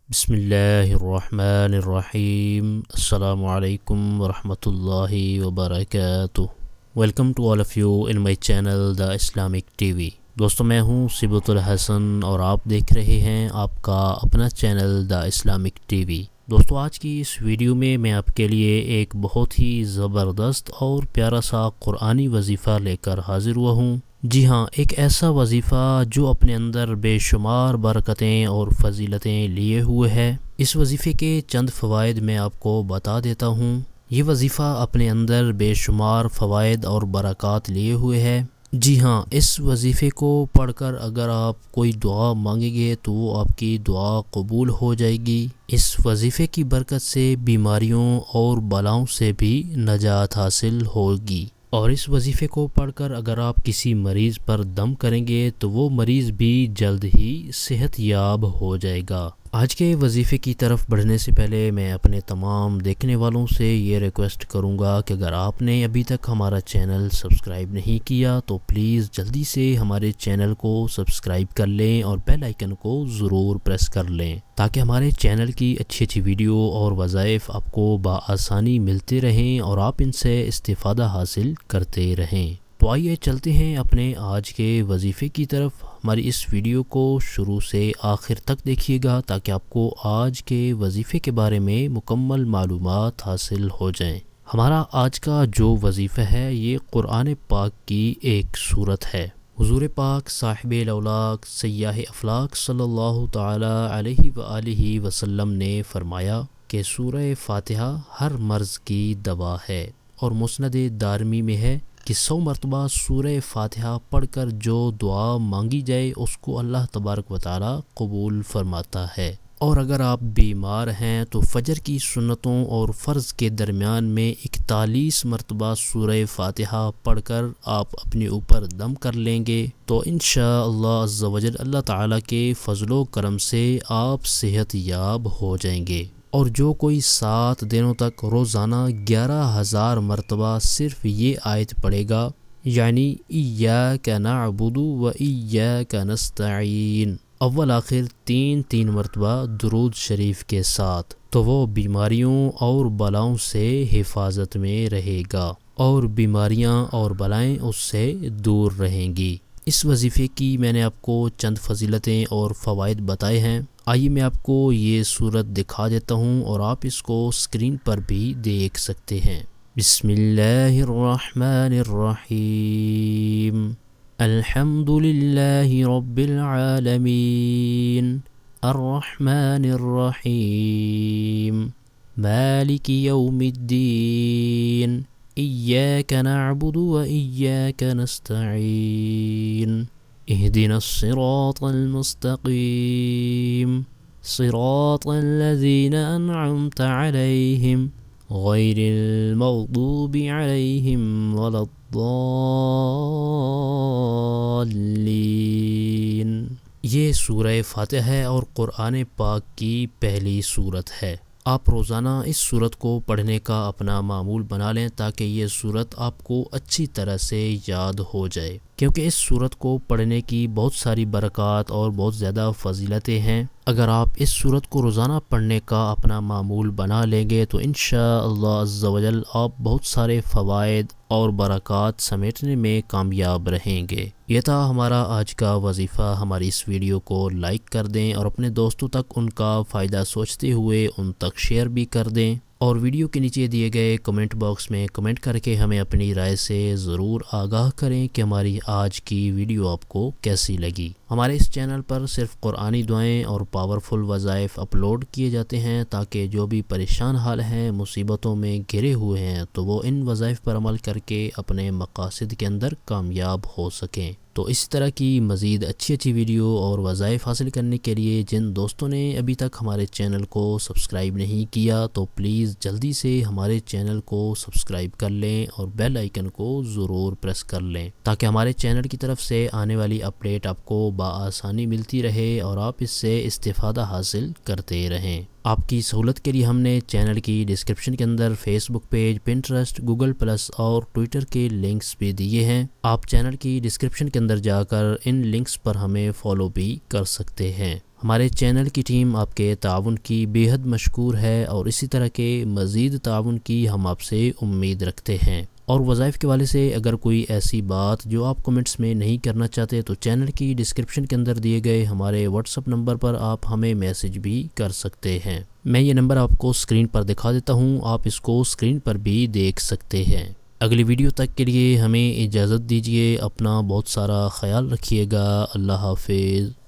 بسم اللہ الرحمن الرحیم۔ السلام علیکم ورحمۃ اللہ وبرکاتہ۔ Welcome to all of you in my channel the Islamic T V. دوستو، میں ہوں صبۃ الحسن اور آپ دیکھ رہے ہیں آپ کا اپنا channel the Islamic T V. دوستو، آج کی اس ویڈیو میں آپ کے لیے ایک بہت ہی زبردست اور پیارا سا قرآنی وظیفہ لے کر حاضر ہوا ہوں۔ جی ہاں، ایک ایسا وظیفہ جو اپنے اندر بے شمار برکتیں اور فضیلتیں لیے ہوئے ہے۔ اس وظیفے کے چند فوائد میں آپ کو بتا دیتا ہوں۔ یہ وظیفہ اپنے اندر بے شمار فوائد اور برکات لیے ہوئے ہے۔ جی ہاں، اس وظیفے کو پڑھ کر اگر آپ کوئی دعا مانگیں گے تو وہ آپ کی دعا قبول ہو جائے گی۔ اس وظیفے کی برکت سے بیماریوں اور بلاؤں سے بھی نجات حاصل ہوگی، اور اس وظیفے کو پڑھ کر اگر آپ کسی مریض پر دم کریں گے تو وہ مریض بھی جلد ہی صحت یاب ہو جائے گا۔ آج کے وظیفے کی طرف بڑھنے سے پہلے میں اپنے تمام دیکھنے والوں سے یہ ریکویسٹ کروں گا کہ اگر آپ نے ابھی تک ہمارا چینل سبسکرائب نہیں کیا تو پلیز جلدی سے ہمارے چینل کو سبسکرائب کر لیں اور بیل آئیکن کو ضرور پریس کر لیں تاکہ ہمارے چینل کی اچھی اچھی ویڈیو اور وظائف آپ کو بآسانی ملتے رہیں اور آپ ان سے استفادہ حاصل کرتے رہیں۔ تو آئیے چلتے ہیں اپنے آج کے وظیفے کی طرف۔ ہماری اس ویڈیو کو شروع سے آخر تک دیکھیے گا تاکہ آپ کو آج کے وظیفے کے بارے میں مکمل معلومات حاصل ہو جائیں۔ ہمارا آج کا جو وظیفہ ہے یہ قرآن پاک کی ایک سورت ہے۔ حضور پاک صاحب الاولاق سیاح افلاق صلی اللہ تعالی علیہ وآلہ وسلم نے فرمایا کہ سورہ فاتحہ ہر مرض کی دوا ہے، اور مسند دارمی میں ہے کہ 100 مرتبہ سورہ فاتحہ پڑھ کر جو دعا مانگی جائے اس کو اللہ تبارک و تعالی قبول فرماتا ہے۔ اور اگر آپ بیمار ہیں تو فجر کی سنتوں اور فرض کے درمیان میں 41 مرتبہ سورہ فاتحہ پڑھ کر آپ اپنے اوپر دم کر لیں گے تو انشاءاللہ عز و جل اللہ تعالیٰ کے فضل و کرم سے آپ صحت یاب ہو جائیں گے۔ اور جو کوئی 7 دنوں تک روزانہ 11,000 مرتبہ صرف یہ آیت پڑھے گا، یعنی ایاک نعبد و ایاک نستعین، اول آخر 3 مرتبہ درود شریف کے ساتھ، تو وہ بیماریوں اور بلاؤں سے حفاظت میں رہے گا اور بیماریاں اور بلائیں اس سے دور رہیں گی۔ اس وظیفے کی میں نے آپ کو چند فضیلتیں اور فوائد بتائے ہیں۔ آئیے میں آپ کو یہ صورت دکھا دیتا ہوں اور آپ اس کو اسکرین پر بھی دیکھ سکتے ہیں۔ بسم اللہ الرحمن الرحیم۔ الحمد للہ رب العالمین، الرحمن الرحیم، مالک یوم الدین، ایاک نعبد و ایاک نستعین، اهدنا الصراط المستقيم، صراط الذين أنعمت عليهم غير المغضوب عليهم ولا الضالين۔ یہ سورہ فاتحہ ہے اور قرآن پاک کی پہلی سورت ہے۔ آپ روزانہ اس سورت کو پڑھنے کا اپنا معمول بنا لیں تاکہ یہ سورت آپ کو اچھی طرح سے یاد ہو جائے، کیونکہ اس سورت کو پڑھنے کی بہت ساری برکات اور بہت زیادہ فضیلتیں ہیں۔ اگر آپ اس سورت کو روزانہ پڑھنے کا اپنا معمول بنا لیں گے تو انشاءاللہ عز و جل آپ بہت سارے فوائد اور برکات سمیٹنے میں کامیاب رہیں گے۔ یہ تھا ہمارا آج کا وظیفہ۔ ہماری اس ویڈیو کو لائک کر دیں اور اپنے دوستوں تک ان کا فائدہ سوچتے ہوئے ان تک شیئر بھی کر دیں، اور ویڈیو کے نیچے دیے گئے کمنٹ باکس میں کمنٹ کر کے ہمیں اپنی رائے سے ضرور آگاہ کریں کہ ہماری آج کی ویڈیو آپ کو کیسی لگی۔ ہمارے اس چینل پر صرف قرآنی دعائیں اور پاورفل وظائف اپلوڈ کیے جاتے ہیں تاکہ جو بھی پریشان حال ہیں، مصیبتوں میں گھرے ہوئے ہیں، تو وہ ان وظائف پر عمل کر کے اپنے مقاصد کے اندر کامیاب ہو سکیں۔ تو اسی طرح کی مزید اچھی اچھی ویڈیو اور وظائف حاصل کرنے کے لیے جن دوستوں نے ابھی تک ہمارے چینل کو سبسکرائب نہیں کیا تو پلیز جلدی سے ہمارے چینل کو سبسکرائب کر لیں اور بیل آئیکن کو ضرور پریس کر لیں تاکہ ہمارے چینل کی طرف سے آنے والی اپڈیٹ آپ کو بآسانی ملتی رہے اور آپ اس سے استفادہ حاصل کرتے رہیں۔ آپ کی سہولت کے لیے ہم نے چینل کی ڈسکرپشن کے اندر فیس بک پیج، پنٹرسٹ، گوگل پلس اور ٹویٹر کے لنکس بھی دیے ہیں۔ آپ چینل کی ڈسکرپشن کے اندر جا کر ان لنکس پر ہمیں فالو بھی کر سکتے ہیں۔ ہمارے چینل کی ٹیم آپ کے تعاون کی بے حد مشکور ہے اور اسی طرح کے مزید تعاون کی ہم آپ سے امید رکھتے ہیں۔ اور وظائف کے حوالے سے اگر کوئی ایسی بات جو آپ کمنٹس میں نہیں کرنا چاہتے تو چینل کی ڈسکرپشن کے اندر دیے گئے ہمارے واٹس ایپ نمبر پر آپ ہمیں میسج بھی کر سکتے ہیں۔ میں یہ نمبر آپ کو اسکرین پر دکھا دیتا ہوں، آپ اس کو اسکرین پر بھی دیکھ سکتے ہیں۔ اگلی ویڈیو تک کے لیے ہمیں اجازت دیجیے، اپنا بہت سارا خیال رکھیے گا۔ اللہ حافظ۔